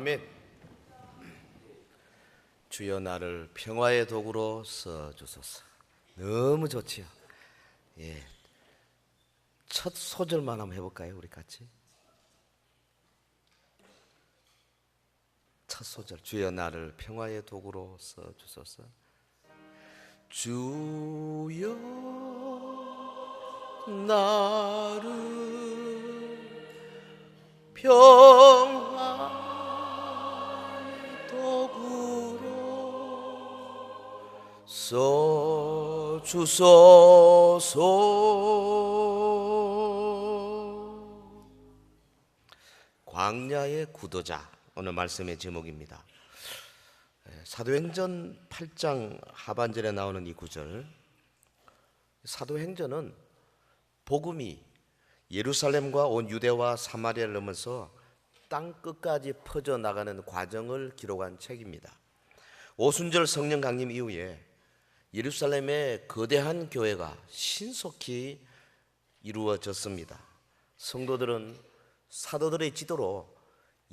아멘. 주여 나를 평화의 도구로 써주소서. 너무 좋지요. 예. 첫 소절만 한번 해볼까요, 우리 같이? 첫 소절. 주여 나를 평화의 도구로 써주소서. 주여 나를 평화의 도구로 써주소서. 광야의 구도자, 오늘 말씀의 제목입니다. 사도행전 8장 하반절에 나오는 이 구절, 사도행전은 복음이 예루살렘과 온 유대와 사마리아를 넘어서 땅 끝까지 퍼져나가는 과정을 기록한 책입니다. 오순절 성령 강림 이후에 예루살렘의 거대한 교회가 신속히 이루어졌습니다. 성도들은 사도들의 지도로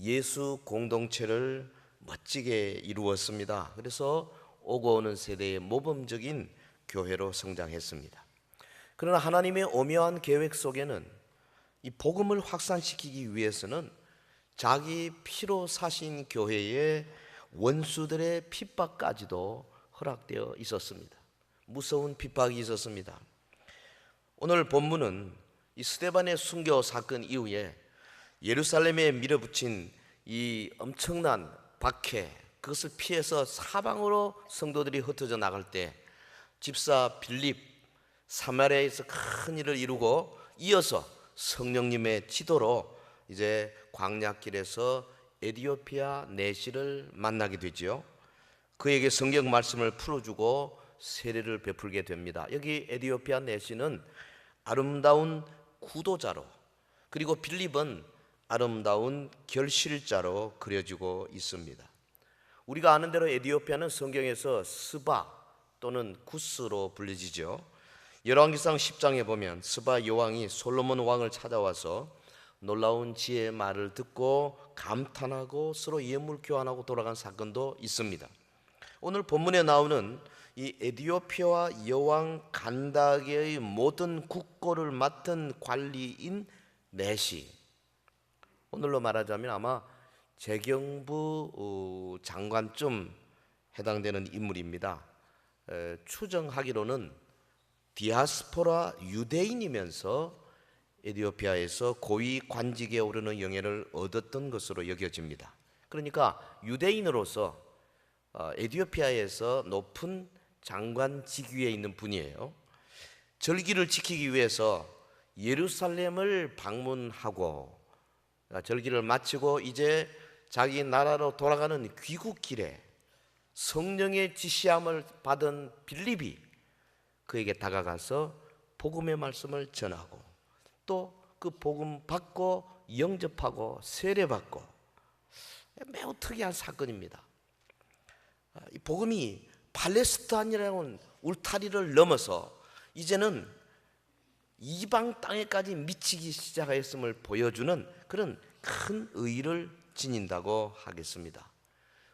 예수 공동체를 멋지게 이루었습니다. 그래서 오고 오는 세대의 모범적인 교회로 성장했습니다. 그러나 하나님의 오묘한 계획 속에는 이 복음을 확산시키기 위해서는 자기 피로 사신 교회의 원수들의 핍박까지도 허락되어 있었습니다. 무서운 핍박이 있었습니다. 오늘 본문은 이 스데반의 순교 사건 이후에 예루살렘에 밀어붙인 이 엄청난 박해, 그것을 피해서 사방으로 성도들이 흩어져 나갈 때 집사 빌립 사마리아에서 큰 일을 이루고 이어서 성령님의 지도로 이제 광야길에서 에디오피아 내시를 만나게 되지요. 그에게 성경 말씀을 풀어주고 세례를 베풀게 됩니다. 여기 에디오피아 내시는 아름다운 구도자로, 그리고 빌립은 아름다운 결실자로 그려지고 있습니다. 우리가 아는 대로 에디오피아는 성경에서 스바 또는 구스로 불리지죠. 열왕기상 10장에 보면 스바 여왕이 솔로몬 왕을 찾아와서 놀라운 지혜의 말을 듣고 감탄하고 서로 예물 교환하고 돌아간 사건도 있습니다. 오늘 본문에 나오는 이 에디오피아 여왕 간다게의 모든 국고를 맡은 관리인 내시, 오늘로 말하자면 아마 재경부 장관쯤 해당되는 인물입니다. 추정하기로는 디아스포라 유대인이면서 에디오피아에서 고위 관직에 오르는 영예를 얻었던 것으로 여겨집니다. 그러니까 유대인으로서 에디오피아에서 높은 장관 직위에 있는 분이에요. 절기를 지키기 위해서 예루살렘을 방문하고 절기를 마치고 이제 자기 나라로 돌아가는 귀국길에 성령의 지시함을 받은 빌립이 그에게 다가가서 복음의 말씀을 전하고 또 그 복음 받고 영접하고 세례받고, 매우 특이한 사건입니다. 이 복음이 팔레스타인이라는 울타리를 넘어서 이제는 이방 땅에까지 미치기 시작하였음을 보여주는 그런 큰 의의를 지닌다고 하겠습니다.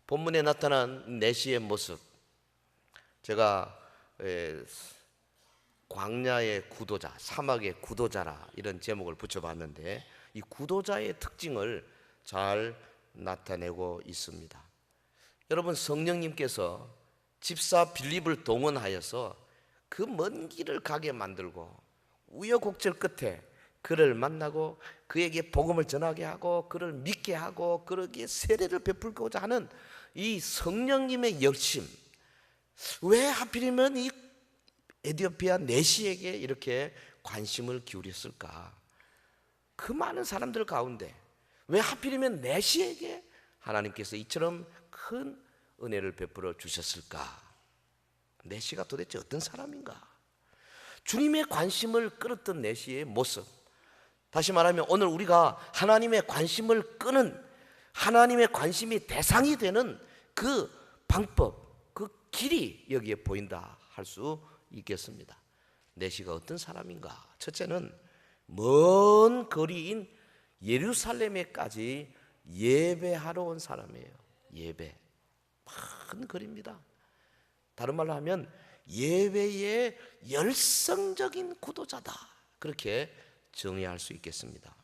본문에 나타난 내시의 모습, 제가 광야의 구도자, 사막의 구도자라 이런 제목을 붙여봤는데 이 구도자의 특징을 잘 나타내고 있습니다. 여러분, 성령님께서 집사 빌립을 동원하여서 그 먼 길을 가게 만들고 우여곡절 끝에 그를 만나고 그에게 복음을 전하게 하고 그를 믿게 하고 그러기에 세례를 베풀고자 하는 이 성령님의 열심, 왜 하필이면 이 에디오피아 내시에게 이렇게 관심을 기울였을까? 그 많은 사람들 가운데 왜 하필이면 내시에게 하나님께서 이처럼 큰 은혜를 베풀어 주셨을까? 내시가 도대체 어떤 사람인가? 주님의 관심을 끌었던 내시의 모습, 다시 말하면 오늘 우리가 하나님의 관심을 끄는, 하나님의 관심이 대상이 되는 그 방법, 그 길이 여기에 보인다 할 수 있겠습니다. 내시가 어떤 사람인가? 첫째는 먼 거리인 예루살렘에까지 예배하러 온 사람이에요. 예배. 큰 글입니다. 다른 말로 하면 예배의 열성적인 구도자다, 그렇게 정의할 수 있겠습니다.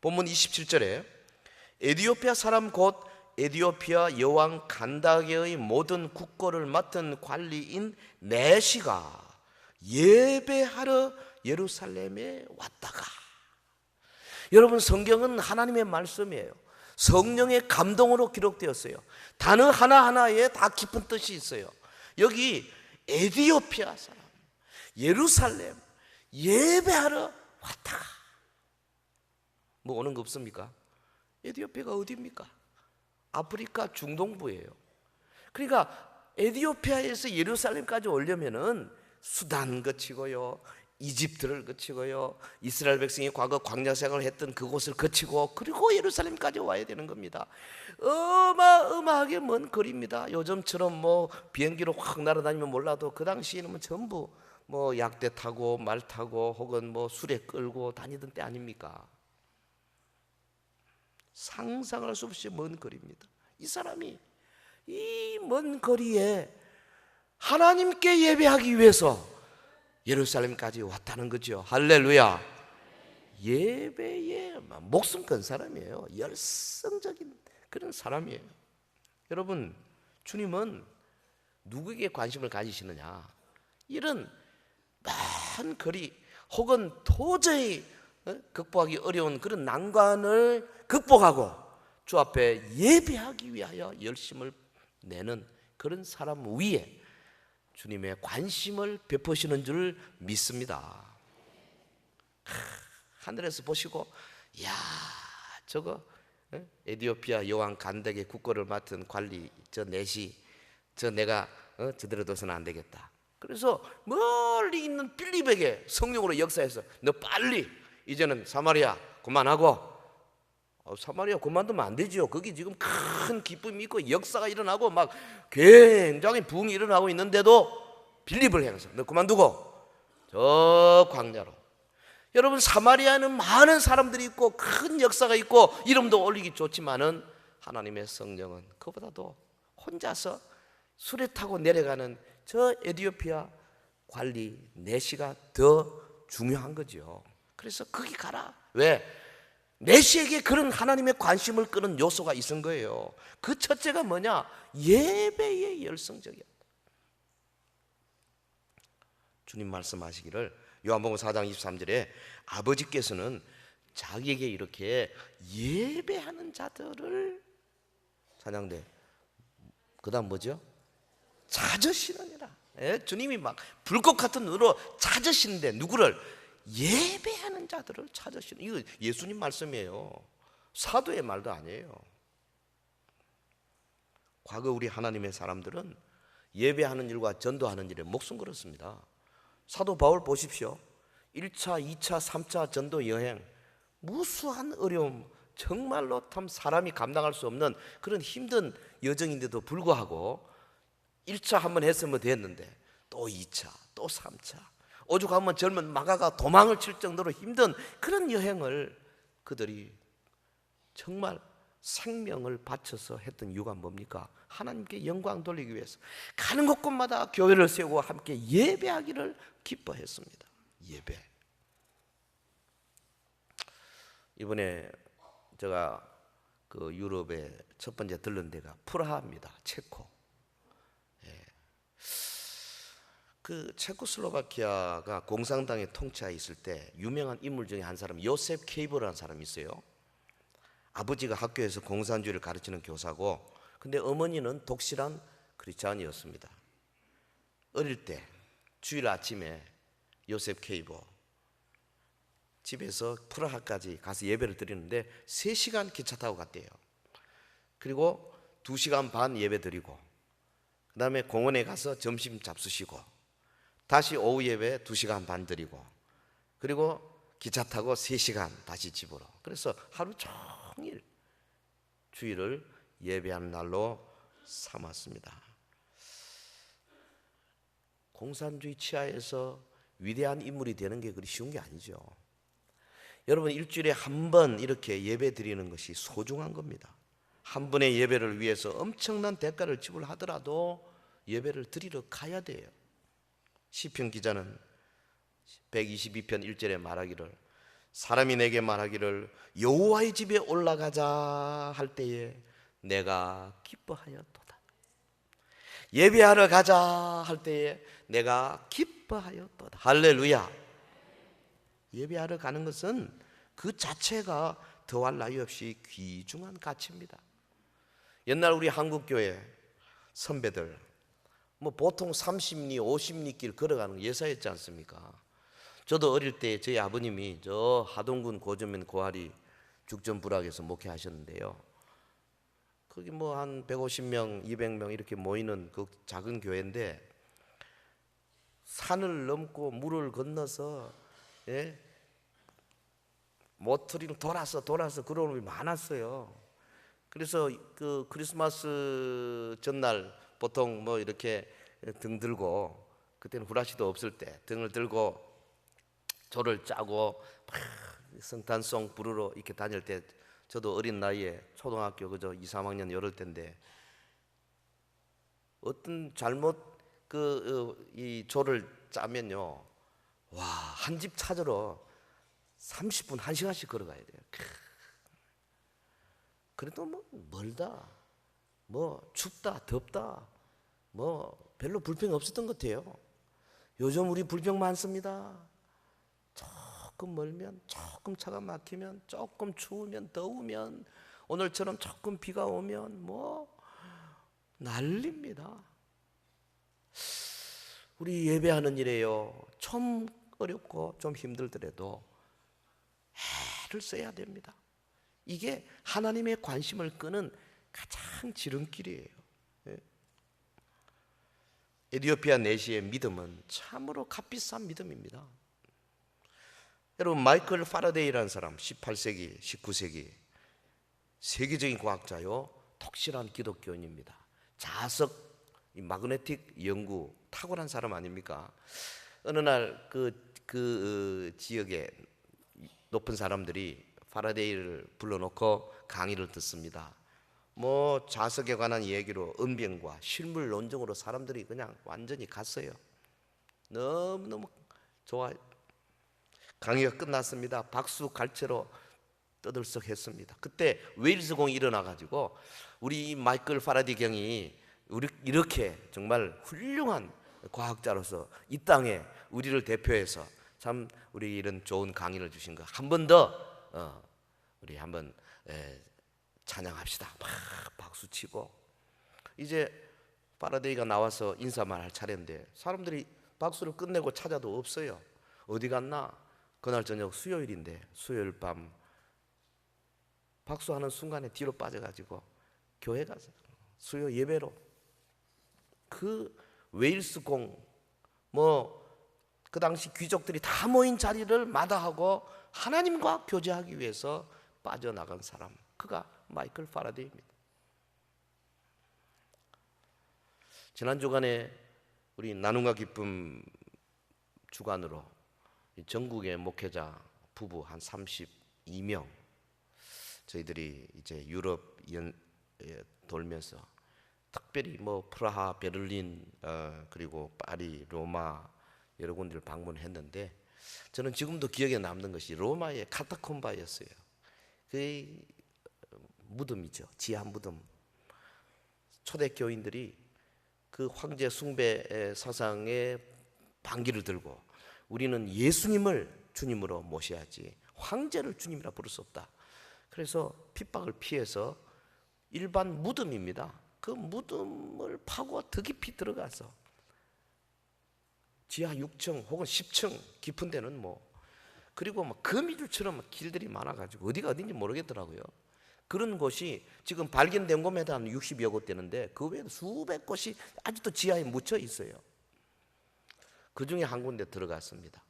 본문 27절에 에디오피아 사람 곧 에디오피아 여왕 간다게의 모든 국고를 맡은 관리인 내시가 예배하러 예루살렘에 왔다가, 여러분 성경은 하나님의 말씀이에요. 성령의 감동으로 기록되었어요. 단어 하나하나에 다 깊은 뜻이 있어요. 여기 에디오피아 사람 예루살렘 예배하러 왔다가, 뭐 오는 거 없습니까? 에디오피아가 어디입니까? 아프리카 중동부예요. 그러니까 에디오피아에서 예루살렘까지 오려면은 수단 거치고요, 이집트를 거치고요, 이스라엘 백성이 과거 광야 생활을 했던 그곳을 거치고, 그리고 예루살렘까지 와야 되는 겁니다. 어마어마하게 먼 거리입니다. 요즘처럼 뭐 비행기로 확 날아다니면 몰라도 그 당시에는 뭐 전부 뭐 약대 타고 말 타고 혹은 뭐 수레 끌고 다니던 때 아닙니까? 상상할 수 없이 먼 거리입니다. 이 사람이 이 먼 거리에 하나님께 예배하기 위해서 예루살렘까지 왔다는 거죠. 할렐루야. 예배에 목숨 건 사람이에요. 열성적인 그런 사람이에요. 여러분, 주님은 누구에게 관심을 가지시느냐? 이런 먼 거리 혹은 도저히 극복하기 어려운 그런 난관을 극복하고 주 앞에 예배하기 위하여 열심을 내는 그런 사람 위에 주님의 관심을 베푸시는 줄 믿습니다. 하늘에서 보시고, 야, 저거 에디오피아 여왕 간다게 국고를 맡은 관리 저 넷이 저 내가 저대로 둬서는 안 되겠다. 그래서 멀리 있는 빌립에게 성령으로 역사해서 너 빨리 이제는 사마리아 그만하고, 사마리아 그만두면 안 되죠. 거기 지금 큰 기쁨이 있고 역사가 일어나고 막 굉장히 부흥이 일어나고 있는데도 빌립을 향해서 너 그만두고 저 광야로. 여러분, 사마리아는 많은 사람들이 있고 큰 역사가 있고 이름도 올리기 좋지만은 하나님의 성령은 그보다도 혼자서 수레 타고 내려가는 저 에디오피아 관리 내시가 더 중요한 거죠. 그래서 거기 가라. 왜? 내시에게 그런 하나님의 관심을 끄는 요소가 있은 거예요. 그 첫째가 뭐냐? 예배의 열성적이었다. 주님 말씀하시기를 요한복음 4장 23절에 아버지께서는 자기에게 이렇게 예배하는 자들을 찬양대 그 다음 뭐죠? 찾으시느니라. 주님이 막 불꽃 같은 눈으로 찾으시는데 누구를? 예배하는 자들을 찾으시는, 이거 예수님 말씀이에요. 사도의 말도 아니에요. 과거 우리 하나님의 사람들은 예배하는 일과 전도하는 일에 목숨 걸었습니다. 사도 바울 보십시오. 1차, 2차, 3차 전도 여행, 무수한 어려움, 정말로 참 사람이 감당할 수 없는 그런 힘든 여정인데도 불구하고 1차 한번 했으면 됐는데 또 2차, 또 3차, 오죽하면 젊은 마가가 도망을 칠 정도로 힘든 그런 여행을 그들이 정말 생명을 바쳐서 했던 이유가 뭡니까? 하나님께 영광 돌리기 위해서 가는 곳곳마다 교회를 세우고 함께 예배하기를 기뻐했습니다. 예배. 이번에 제가 그 유럽에 첫 번째 들른 데가 프라하입니다. 체코. 그 체코슬로바키아가 공산당의 통치하에 있을 때 유명한 인물 중에 한 사람, 요셉 케이버라는 사람이 있어요. 아버지가 학교에서 공산주의를 가르치는 교사고, 근데 어머니는 독실한 크리스찬이었습니다. 어릴 때 주일 아침에 요셉 케이버 집에서 프라하까지 가서 예배를 드리는데 3시간 기차 타고 갔대요. 그리고 2시간 반 예배 드리고, 그 다음에 공원에 가서 점심 잡수시고, 다시 오후 예배 2시간 반 드리고, 그리고 기차 타고 3시간 다시 집으로. 그래서 하루 종일 주일을 예배하는 날로 삼았습니다. 공산주의 치하에서 위대한 인물이 되는 게 그리 쉬운 게 아니죠. 여러분, 일주일에 한 번 이렇게 예배 드리는 것이 소중한 겁니다. 한 번의 예배를 위해서 엄청난 대가를 지불하더라도 예배를 드리러 가야 돼요. 시편 기자는 122편 1절에 말하기를, 사람이 내게 말하기를 여호와의 집에 올라가자 할 때에 내가 기뻐하였도다. 예배하러 가자 할 때에 내가 기뻐하였도다. 할렐루야. 예배하러 가는 것은 그 자체가 더할 나위 없이 귀중한 가치입니다. 옛날 우리 한국교회 선배들 보통 30리 50리 길 걸어가는 거 예사였지 않습니까? 저도 어릴 때 저희 아버님이 저 하동군 고전면 고아리 죽전부락에서 목회하셨는데요, 거기 한 150명 200명 이렇게 모이는 그 작은 교회인데 산을 넘고 물을 건너서 모터리를 돌아서 그러는 게 많았어요. 그래서 그 크리스마스 전날 보통 이렇게 등 들고, 그때는 후라시도 없을 때 등을 들고 조를 짜고 막 성탄송 부르러 이렇게 다닐 때, 저도 어린 나이에 초등학교 그저 2, 3학년 이럴 때인데 어떤 잘못 이 조를 짜면요, 와, 한 집 찾으러 30분 1시간씩 걸어가야 돼요. 그래도 멀다, 춥다 덥다 별로 불평이 없었던 것 같아요. 요즘 우리 불평 많습니다. 조금 멀면, 조금 차가 막히면, 조금 추우면, 더우면, 오늘처럼 조금 비가 오면 난립니다. 우리 예배하는 일에요, 좀 어렵고 좀 힘들더라도 애를 써야 됩니다. 이게 하나님의 관심을 끄는 가장 지름길이에요. 에티오피아 내시의 믿음은 참으로 값비싼 믿음입니다. 여러분, 마이클 파라데이라는 사람, 18세기, 19세기 세계적인 과학자요, 독실한 기독교인입니다. 자석 마그네틱 연구 탁월한 사람 아닙니까? 어느 날 그 지역에 높은 사람들이 파라데이를 불러놓고 강의를 듣습니다. 자석에 관한 얘기로 은병과 실물 논증으로 사람들이 그냥 완전히 갔어요. 너무너무 좋아요. 강의가 끝났습니다. 박수 갈채로 떠들썩했습니다. 그때 웨일스 공이 일어나가지고 우리 마이클 파라데이 경이 이렇게 정말 훌륭한 과학자로서 이 땅에 우리를 대표해서 참 우리 이런 좋은 강의를 주신 거 한 번 더 우리 한번 찬양합시다. 막 박수 치고, 이제 파라데이가 나와서 인사만 할 차례인데 사람들이 박수를 끝내고 찾아도 없어요. 어디 갔나? 그날 저녁 수요일인데 수요일 밤 박수하는 순간에 뒤로 빠져가지고 교회 가서 수요 예배로 그 웨일스 공 그 당시 귀족들이 다 모인 자리를 마다하고 하나님과 교제하기 위해서 빠져나간 사람, 그가 마이클 파라데이입니다. 지난 주간에 우리 나눔과 기쁨 주간으로 전국의 목회자 부부 한 32명 저희들이 이제 유럽 돌면서 특별히 프라하, 베를린, 그리고 파리, 로마 여러 군데를 방문했는데, 저는 지금도 기억에 남는 것이 로마의 카타콤바였어요. 그 무덤이죠, 지하 무덤. 초대교인들이 그 황제 숭배 사상의 반기를 들고 우리는 예수님을 주님으로 모셔야지 황제를 주님이라 부를 수 없다. 그래서 핍박을 피해서 일반 무덤입니다. 그 무덤을 파고 더 깊이 들어가서 지하 6층 혹은 10층 깊은 데는 그리고 거미줄처럼 길들이 많아가지고 어디가 어딘지 모르겠더라고요. 그런 곳이 지금 발견된 곳마다 한 60여 곳 되는데 그 외에 수백 곳이 아직도 지하에 묻혀 있어요. 그 중에 한 군데 들어갔습니다.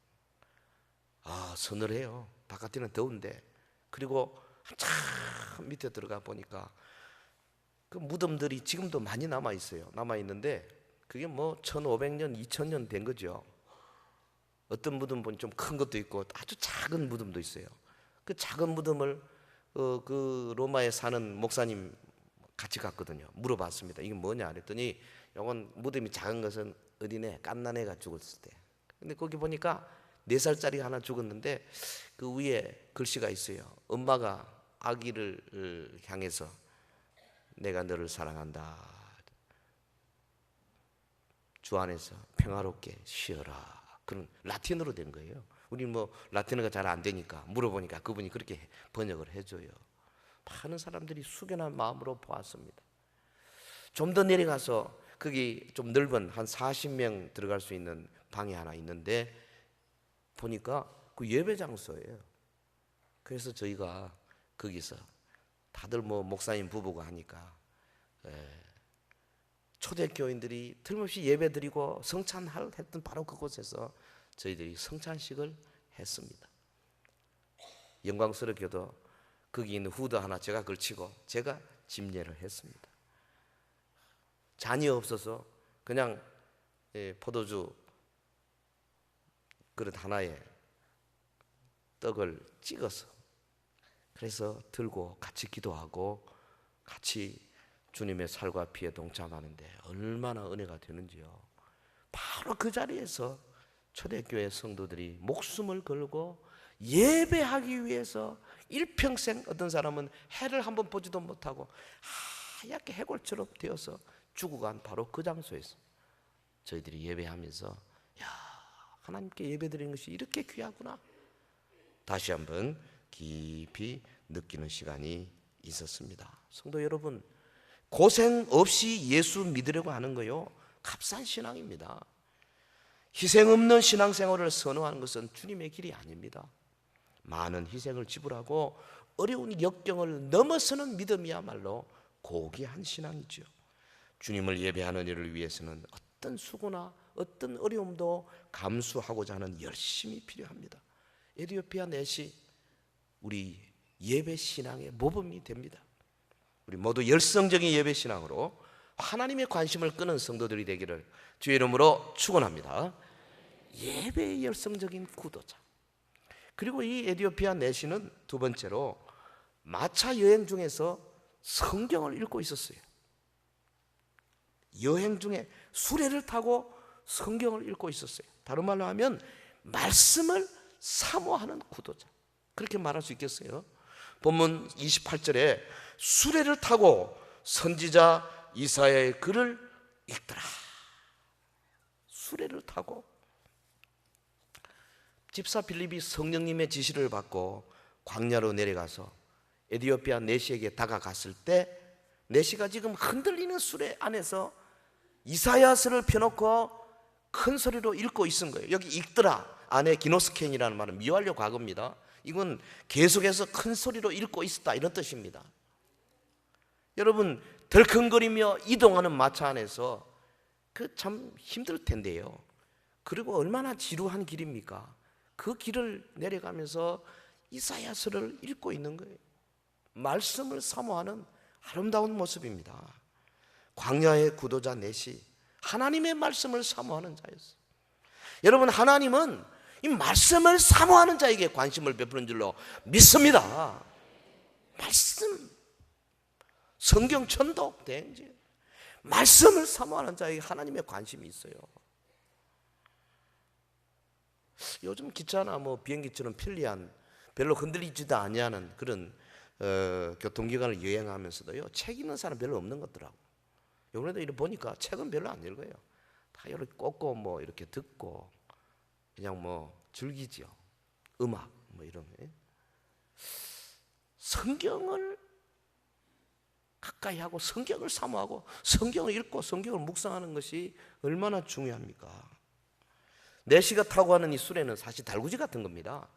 서늘해요. 바깥에는 더운데. 그리고 한참 밑에 들어가 보니까 그 무덤들이 지금도 많이 남아 있어요. 남아 있는데 그게 1500년, 2000년 된 거죠. 어떤 무덤은 좀 큰 것도 있고 아주 작은 무덤도 있어요. 그 작은 무덤을 그 로마에 사는 목사님 같이 갔거든요. 물어봤습니다. 이게 뭐냐 그랬더니 이건 무덤이 작은 것은 어린애 갓난애가 죽었을 때. 근데 거기 보니까 4살짜리 하나 죽었는데 그 위에 글씨가 있어요. 엄마가 아기를 향해서 내가 너를 사랑한다. 주 안에서 평화롭게 쉬어라. 그런 라틴어로 된 거예요. 우리 뭐 라틴어가 잘 안 되니까 물어보니까 그분이 그렇게 번역을 해줘요. 많은 사람들이 숙연한 마음으로 보았습니다. 좀 더 내려가서 거기 좀 넓은 한 40명 들어갈 수 있는 방이 하나 있는데 보니까 그 예배 장소예요. 그래서 저희가 거기서 다들 뭐 목사님 부부가 하니까 초대교인들이 틀림없이 예배드리고 성찬을 했던 바로 그곳에서 저희들이 성찬식을 했습니다. 영광스럽게도 거기 있는 후드 하나 제가 걸치고 제가 집례를 했습니다. 잔이 없어서 그냥 포도주 그릇 하나에 떡을 찍어서 그래서 들고 같이 기도하고 같이 주님의 살과 피에 동참하는데 얼마나 은혜가 되는지요. 바로 그 자리에서 초대교회 성도들이 목숨을 걸고 예배하기 위해서 일평생, 어떤 사람은 해를 한번 보지도 못하고 하얗게 해골처럼 되어서 죽어간 바로 그 장소에서 저희들이 예배하면서 야, 하나님께 예배드리는 것이 이렇게 귀하구나 다시 한번 깊이 느끼는 시간이 있었습니다. 성도 여러분, 고생 없이 예수 믿으려고 하는 거요 값싼 신앙입니다. 희생 없는 신앙생활을 선호하는 것은 주님의 길이 아닙니다. 많은 희생을 지불하고 어려운 역경을 넘어서는 믿음이야말로 고귀한 신앙이죠. 주님을 예배하는 일을 위해서는 어떤 수고나 어떤 어려움도 감수하고자 하는 열심이 필요합니다. 에티오피아 넷이 우리 예배 신앙의 모범이 됩니다. 우리 모두 열성적인 예배 신앙으로 하나님의 관심을 끄는 성도들이 되기를 주의 이름으로 축원합니다. 예배의 열성적인 구도자. 그리고 이 에티오피아 넷이는 두 번째로 마차 여행 중에서 성경을 읽고 있었어요. 여행 중에 수레를 타고 성경을 읽고 있었어요. 다른 말로 하면 말씀을 사모하는 구도자, 그렇게 말할 수 있겠어요. 본문 28절에 수레를 타고 선지자 이사야의 글을 읽더라. 수레를 타고 집사 빌립이 성령님의 지시를 받고 광야로 내려가서 에티오피아 내시에게 다가갔을 때 내시가 지금 흔들리는 수레 안에서 이사야서를 펴놓고 큰 소리로 읽고 있은 거예요. 여기 읽더라 안에 기노스켄이라는 말은 미완료 과거입니다. 이건 계속해서 큰 소리로 읽고 있었다 이런 뜻입니다. 여러분, 덜컹거리며 이동하는 마차 안에서 그 참 힘들 텐데요. 그리고 얼마나 지루한 길입니까? 그 길을 내려가면서 이사야서를 읽고 있는 거예요. 말씀을 사모하는 아름다운 모습입니다. 광야의 구도자 넷이 하나님의 말씀을 사모하는 자였어요. 여러분, 하나님은 이 말씀을 사모하는 자에게 관심을 베푸는 줄로 믿습니다. 말씀, 성경 천독 대행진, 말씀을 사모하는 자에게 하나님의 관심이 있어요. 요즘 기차나 뭐 비행기처럼 편리한, 별로 흔들리지도 아니하는 그런 교통기관을 여행하면서도요 책 읽는 사람 별로 없는 것 같더라고. 요번에도 이렇게 보니까 책은 별로 안 읽어요. 다 이렇게 꽂고 뭐 이렇게 듣고 그냥 뭐 즐기죠. 음악 뭐 이런 거. 성경을 가까이 하고 성경을 사모하고 성경을 읽고 성경을 묵상하는 것이 얼마나 중요합니까? 내시가 타고 가는 이 수레는 사실 달구지 같은 겁니다.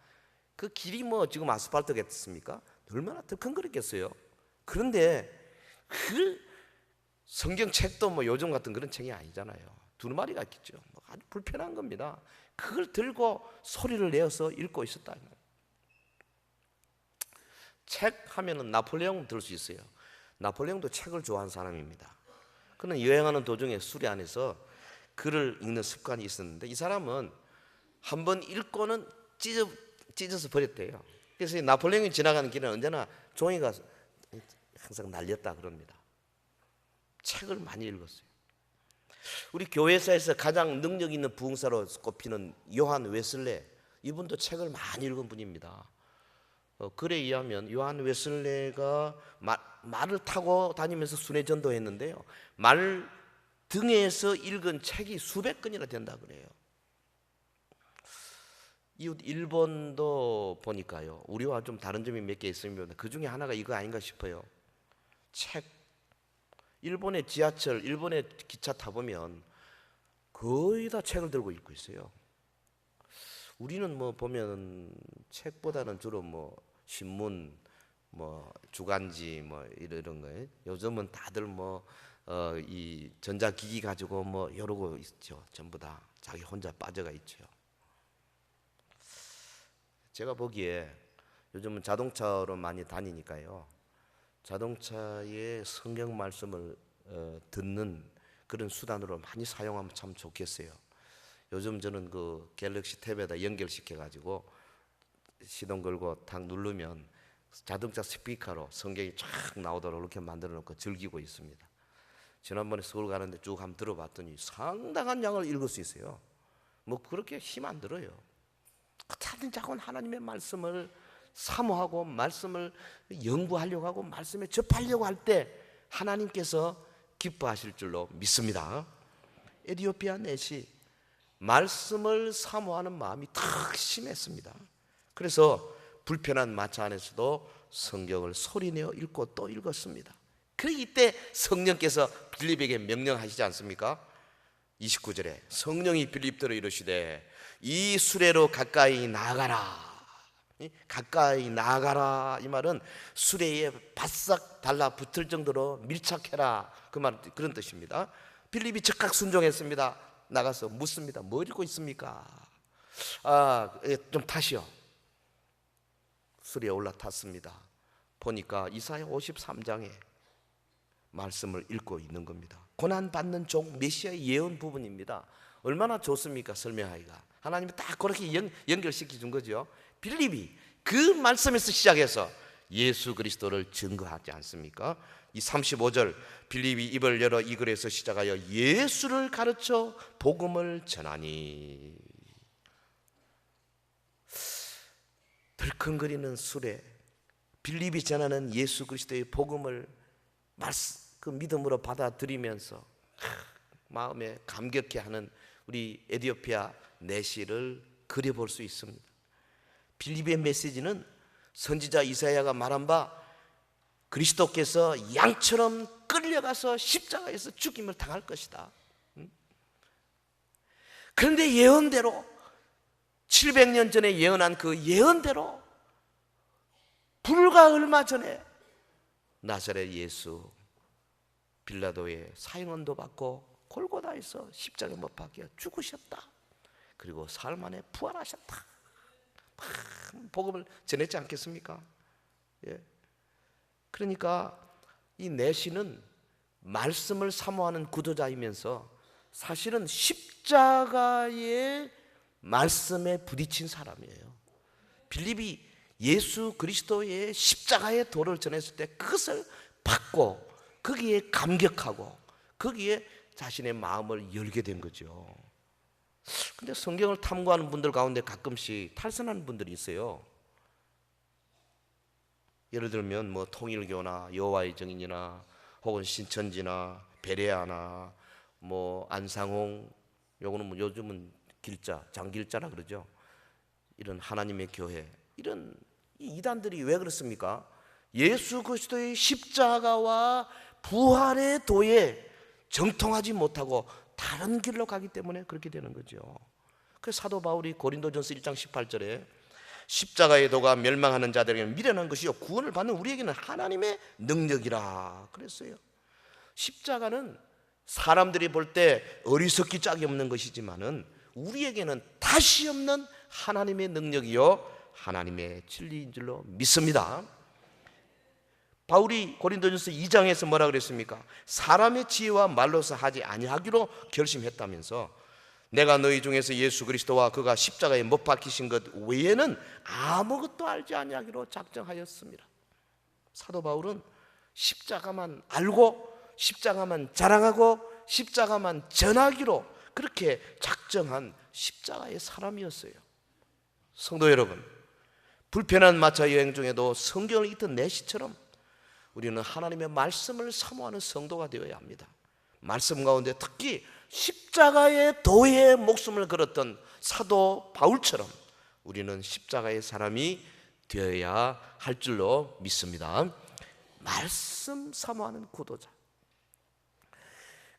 그 길이 뭐 지금 아스팔트겠습니까? 얼마나 덜컹거렸겠어요. 그런데 그 성경책도 뭐 요즘 같은 그런 책이 아니잖아요. 두루마리가 있겠죠. 아주 불편한 겁니다. 그걸 들고 소리를 내어서 읽고 있었다. 책 하면은 나폴레옹 들 수 있어요. 나폴레옹도 책을 좋아하는 사람입니다. 그는 여행하는 도중에 수레 안에서 글을 읽는 습관이 있었는데 이 사람은 한번 읽고는 찢어서 버렸대요. 그래서 나폴레옹이 지나가는 길은 언제나 종이가 항상 날렸다 그럽니다. 책을 많이 읽었어요. 우리 교회사에서 가장 능력 있는 부흥사로 꼽히는 요한 웨슬레, 이분도 책을 많이 읽은 분입니다. 글에 의하면 요한 웨슬레가 말을 타고 다니면서 순회 전도했는데요, 말 등에서 읽은 책이 수백 권이나 된다 그래요. 이웃 일본도 보니까요, 우리와 좀 다른 점이 몇 개 있습니다. 그 중에 하나가 이거 아닌가 싶어요. 책. 일본의 지하철, 일본의 기차 타보면 거의 다 책을 들고 읽고 있어요. 우리는 뭐 보면 책보다는 주로 뭐 신문, 뭐 주간지 뭐 이런 거예요. 요즘은 다들 이 전자기기 가지고 뭐 이러고 있죠. 전부 다 자기 혼자 빠져가 있죠. 제가 보기에 요즘은 자동차로 많이 다니니까요, 자동차에 성경 말씀을 듣는 그런 수단으로 많이 사용하면 참 좋겠어요. 요즘 저는 그 갤럭시 탭에다 연결시켜 가지고 시동 걸고 탁 누르면 자동차 스피커로 성경이 쫙 나오도록 이렇게 만들어 놓고 즐기고 있습니다. 지난번에 서울 가는데 쭉 한번 들어봤더니 상당한 양을 읽을 수 있어요. 뭐 그렇게 힘 안 들어요. 그렇다면 자꾸 하나님의 말씀을 사모하고 말씀을 연구하려고 하고 말씀에 접하려고 할 때 하나님께서 기뻐하실 줄로 믿습니다. 에티오피아 넷이 말씀을 사모하는 마음이 탁 심했습니다. 그래서 불편한 마차 안에서도 성경을 소리내어 읽고 또 읽었습니다. 그러기 이때 성령께서 빌립에게 명령하시지 않습니까? 29절에 성령이 빌립더러 이르시되 이 수레로 가까이 나아가라. 가까이 나아가라, 이 말은 수레에 바싹 달라붙을 정도로 밀착해라, 그 말, 그런 뜻입니다. 빌립이 즉각 순종했습니다. 나가서 묻습니다. 뭐 읽고 있습니까? 좀 타시오. 수레에 올라탔습니다. 보니까 이사야 53장에 말씀을 읽고 있는 겁니다. 고난받는 종 메시아의 예언 부분입니다. 얼마나 좋습니까? 설명하기가. 하나님이 딱 그렇게 연결시켜 준 거죠. 빌립이 그 말씀에서 시작해서 예수 그리스도를 증거하지 않습니까? 이 35절, 빌립이 입을 열어 이 글에서 시작하여 예수를 가르쳐 복음을 전하니. 덜컹거리는 수레, 빌립이 전하는 예수 그리스도의 복음을 그 믿음으로 받아들이면서 마음에 감격해하는 우리 에티오피아 내시를 그려볼 수 있습니다. 빌립의 메시지는 선지자 이사야가 말한 바 그리스도께서 양처럼 끌려가서 십자가에서 죽임을 당할 것이다. 그런데 예언대로 700년 전에 예언한 그 예언대로 불과 얼마 전에 나사렛 예수 빌라도의 사형언도 받고 골고다에서 십자가에 못 박혀 죽으셨다. 그리고 사흘 만에 부활하셨다. 복음을 전했지 않겠습니까? 예. 그러니까 이 내시는 말씀을 사모하는 구도자이면서 사실은 십자가의 말씀에 부딪힌 사람이에요. 빌립이 예수 그리스도의 십자가의 도를 전했을 때 그것을 받고 거기에 감격하고 거기에 자신의 마음을 열게 된 거죠. 근데 성경을 탐구하는 분들 가운데 가끔씩 탈선하는 분들이 있어요. 예를 들면 뭐 통일교나 여호와의 증인이나 혹은 신천지나 베레아나 뭐 안상홍, 요거는 뭐 요즘은 길자, 장길자라 그러죠. 이런 하나님의 교회, 이런 이단들이 왜 그렇습니까? 예수 그리스도의 십자가와 부활의 도에 정통하지 못하고 다른 길로 가기 때문에 그렇게 되는 거죠. 그래서 사도 바울이 고린도전서 1장 18절에 십자가의 도가 멸망하는 자들에게는 미련한 것이요 구원을 받는 우리에게는 하나님의 능력이라 그랬어요. 십자가는 사람들이 볼 때 어리석기 짝이 없는 것이지만은 우리에게는 다시 없는 하나님의 능력이요 하나님의 진리인 줄로 믿습니다. 바울이 고린도전서 2장에서 뭐라 그랬습니까? 사람의 지혜와 말로서 하지 아니하기로 결심했다면서 내가 너희 중에서 예수 그리스도와 그가 십자가에 못 박히신 것 외에는 아무것도 알지 아니하기로 작정하였습니다. 사도 바울은 십자가만 알고 십자가만 자랑하고 십자가만 전하기로 그렇게 작정한 십자가의 사람이었어요. 성도 여러분, 불편한 마차 여행 중에도 성경을 읽던 내시처럼 우리는 하나님의 말씀을 사모하는 성도가 되어야 합니다. 말씀 가운데 특히 십자가의 도에 목숨을 걸었던 사도 바울처럼 우리는 십자가의 사람이 되어야 할 줄로 믿습니다. 말씀 사모하는 구도자.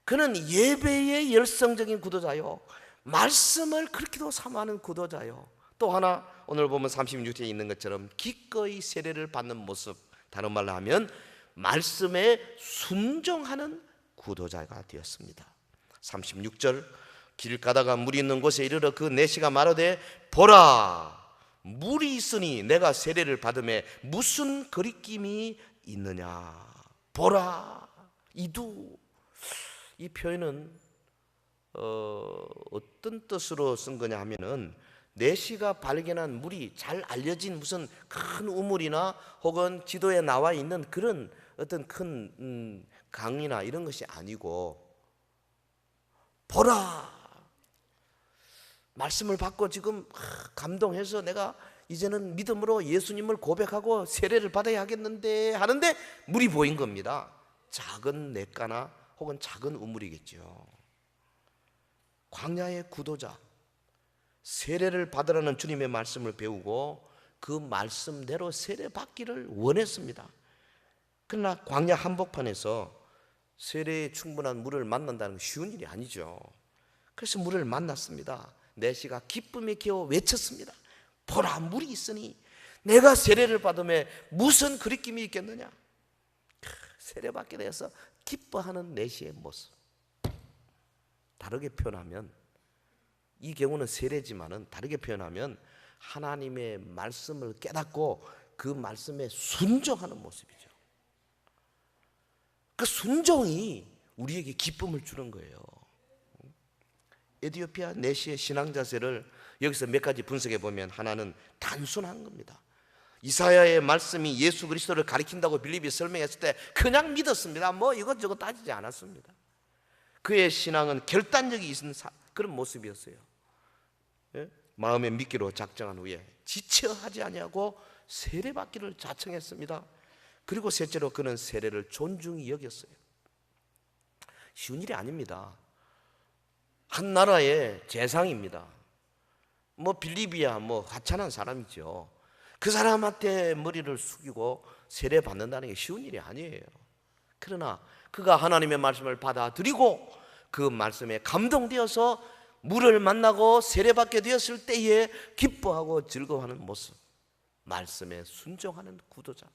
그는 예배의 열성적인 구도자요, 말씀을 그렇게도 사모하는 구도자요, 또 하나 오늘 보면 36절에 있는 것처럼 기꺼이 세례를 받는 모습, 다른 말로 하면 말씀에 순종하는 구도자가 되었습니다. 36절, 길 가다가 물이 있는 곳에 이르러 그 내시가 말하되 보라, 물이 있으니 내가 세례를 받음에 무슨 거리낌이 있느냐. 보라, 이두. 이 표현은 어떤 뜻으로 쓴 거냐 하면은 내시가 발견한 물이 잘 알려진 무슨 큰 우물이나 혹은 지도에 나와 있는 그런 어떤 큰 강이나 이런 것이 아니고, 보라, 말씀을 받고 지금 감동해서 내가 이제는 믿음으로 예수님을 고백하고 세례를 받아야 하겠는데 하는데 물이 보인 겁니다. 작은 냇가나 혹은 작은 우물이겠죠. 광야의 구도자, 세례를 받으라는 주님의 말씀을 배우고 그 말씀대로 세례 받기를 원했습니다. 그러나 광야 한복판에서 세례에 충분한 물을 만난다는 건 쉬운 일이 아니죠. 그래서 물을 만났습니다. 내시가 기쁨에 겨워 외쳤습니다. 보라, 물이 있으니 내가 세례를 받음에 무슨 거리낌이 있겠느냐. 세례받게 되어서 기뻐하는 내시의 모습. 다르게 표현하면, 이 경우는 세례지만은 다르게 표현하면 하나님의 말씀을 깨닫고 그 말씀에 순종하는 모습이죠. 그 순종이 우리에게 기쁨을 주는 거예요. 에티오피아 내시의 신앙 자세를 여기서 몇 가지 분석해 보면 하나는 단순한 겁니다. 이사야의 말씀이 예수 그리스도를 가리킨다고 빌립이 설명했을 때 그냥 믿었습니다. 뭐 이것저것 따지지 않았습니다. 그의 신앙은 결단력이 있는 그런 모습이었어요. 예? 마음에 믿기로 작정한 후에 지체하지 아니하고 세례받기를 자청했습니다. 그리고 셋째로 그는 세례를 존중히 여겼어요. 쉬운 일이 아닙니다. 한 나라의 재상입니다. 뭐 빌립이야 뭐 하찮은 사람이죠. 그 사람한테 머리를 숙이고 세례 받는다는 게 쉬운 일이 아니에요. 그러나 그가 하나님의 말씀을 받아들이고 그 말씀에 감동되어서 물을 만나고 세례받게 되었을 때에 기뻐하고 즐거워하는 모습, 말씀에 순종하는 구도자.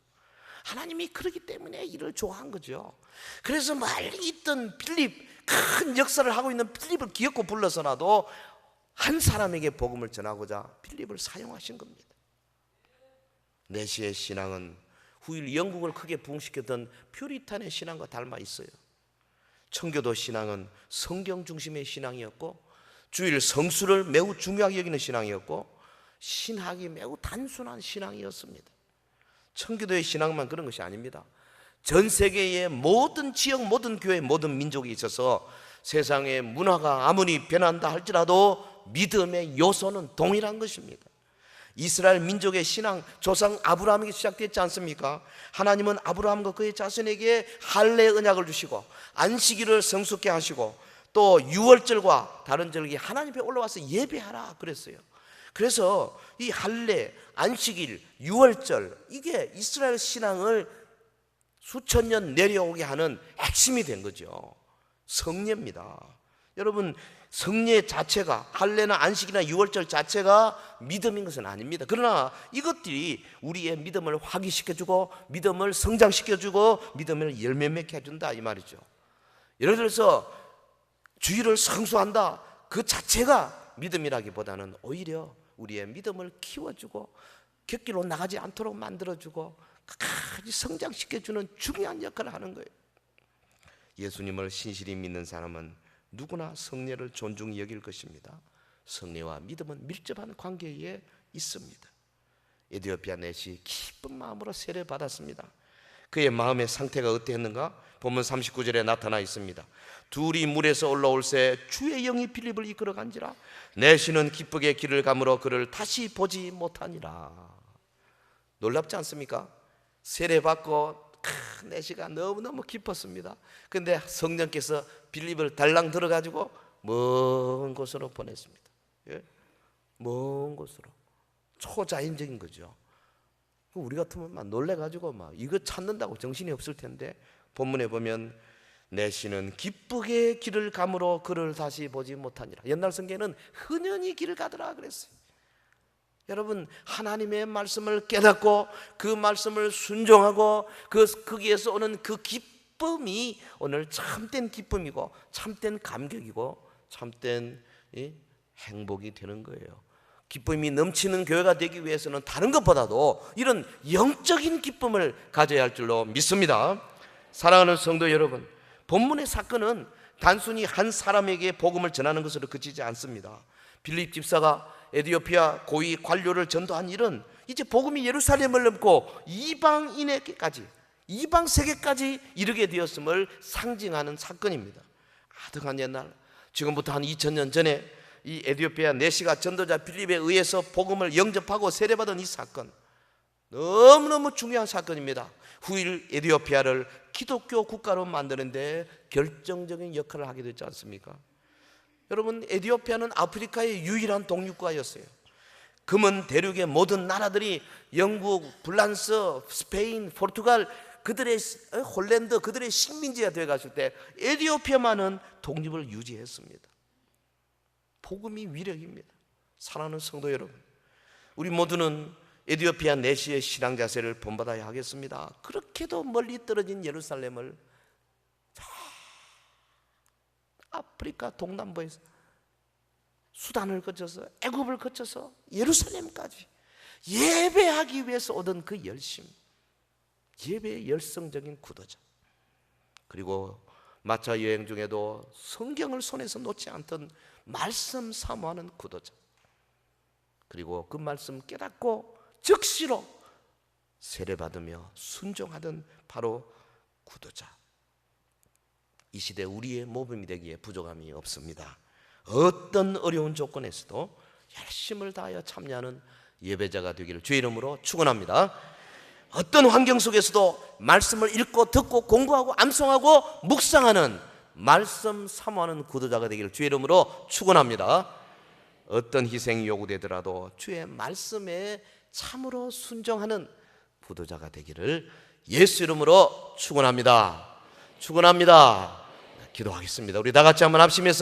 하나님이 그러기 때문에 이를 좋아한 거죠. 그래서 멀리 있던 빌립, 큰 역사를 하고 있는 빌립을 기어코 불러서라도 한 사람에게 복음을 전하고자 빌립을 사용하신 겁니다. 내시의 신앙은 후일 영국을 크게 부흥시켰던 퓨리탄의 신앙과 닮아 있어요. 청교도 신앙은 성경 중심의 신앙이었고 주일 성수를 매우 중요하게 여기는 신앙이었고 신학이 매우 단순한 신앙이었습니다. 청교도의 신앙만 그런 것이 아닙니다. 전 세계의 모든 지역, 모든 교회, 모든 민족에 있어서 세상의 문화가 아무리 변한다 할지라도 믿음의 요소는 동일한 것입니다. 이스라엘 민족의 신앙 조상 아브라함에게 시작됐지 않습니까? 하나님은 아브라함과 그의 자손에게 할례의 언약을 주시고 안식일을 성숙케 하시고 또 유월절과 다른 절기 하나님 앞에 올라와서 예배하라 그랬어요. 그래서 이 할례, 안식일, 유월절, 이게 이스라엘 신앙을 수천 년 내려오게 하는 핵심이 된 거죠. 성례입니다. 여러분, 성례 자체가, 할례나 안식이나 유월절 자체가 믿음인 것은 아닙니다. 그러나 이것들이 우리의 믿음을 확인시켜주고 믿음을 성장시켜주고 믿음을 열매 맺게 해준다 이 말이죠. 예를 들어서 주일을 성수한다, 그 자체가 믿음이라기보다는 오히려 우리의 믿음을 키워주고 곁길로 나가지 않도록 만들어주고 끝까지 성장시켜주는 중요한 역할을 하는 거예요. 예수님을 신실히 믿는 사람은 누구나 성례를 존중히 여길 것입니다. 성례와 믿음은 밀접한 관계에 있습니다. 에디오피아 넷이 기쁜 마음으로 세례 받았습니다. 그의 마음의 상태가 어땠는가? 본문 39절에 나타나 있습니다. 둘이 물에서 올라올새 주의 영이 빌립을 이끌어 간지라 넷이는 기쁘게 길을 가므로 그를 다시 보지 못하니라. 놀랍지 않습니까? 세례 받고 넷이가 너무너무 기뻤습니다. 그런데 성령께서 빌립을 달랑 들어가지고 먼 곳으로 보냈습니다. 예? 먼 곳으로. 초자연적인 거죠. 우리 같으면 막 놀래가지고 막 이거 찾는다고 정신이 없을 텐데, 본문에 보면 내시는 기쁘게 길을 가므로 그를 다시 보지 못하니라. 옛날 성경에는 흔연히 길을 가더라 그랬어요. 여러분, 하나님의 말씀을 깨닫고 그 말씀을 순종하고 거기에서 오는 그 기쁨이 오늘 참된 기쁨이고 참된 감격이고 참된 행복이 되는 거예요. 기쁨이 넘치는 교회가 되기 위해서는 다른 것보다도 이런 영적인 기쁨을 가져야 할 줄로 믿습니다. 사랑하는 성도 여러분, 본문의 사건은 단순히 한 사람에게 복음을 전하는 것으로 그치지 않습니다. 빌립 집사가 에디오피아 고위 관료를 전도한 일은 이제 복음이 예루살렘을 넘고 이방인에게까지, 이방 세계까지 이르게 되었음을 상징하는 사건입니다. 아득한 옛날, 지금부터 한 2000년 전에 이 에디오피아 내시가 전도자 빌립에 의해서 복음을 영접하고 세례받은 이 사건, 너무너무 중요한 사건입니다. 후일 에디오피아를 기독교 국가로 만드는데 결정적인 역할을 하게 됐지 않습니까? 여러분, 에디오피아는 아프리카의 유일한 독립국가였어요. 금은 대륙의 모든 나라들이 영국, 프랑스, 스페인, 포르투갈, 그들의 홀랜드, 그들의 식민지가 되어갔을 때 에디오피아만은 독립을 유지했습니다. 복음이 위력입니다. 사랑하는 성도 여러분, 우리 모두는 에디오피아 내시의 신앙 자세를 본받아야 하겠습니다. 그렇게도 멀리 떨어진 예루살렘을 아프리카 동남부에서 수단을 거쳐서 애굽을 거쳐서 예루살렘까지 예배하기 위해서 오던 그 열심, 예배의 열성적인 구도자, 그리고 마차 여행 중에도 성경을 손에서 놓지 않던 말씀 사모하는 구도자, 그리고 그 말씀 깨닫고 즉시로 세례받으며 순종하던 바로 구도자. 이 시대 우리의 모범이 되기에 부족함이 없습니다. 어떤 어려운 조건에서도 열심을 다하여 참여하는 예배자가 되기를 주의 이름으로 축원합니다. 어떤 환경 속에서도 말씀을 읽고 듣고 공부하고 암송하고 묵상하는 말씀 사모하는 구도자가 되기를 주의 이름으로 축원합니다. 어떤 희생이 요구되더라도 주의 말씀에 참으로 순종하는 구도자가 되기를 예수 이름으로 축원합니다. 축원합니다. 기도하겠습니다. 우리 다 같이 한번 합심해서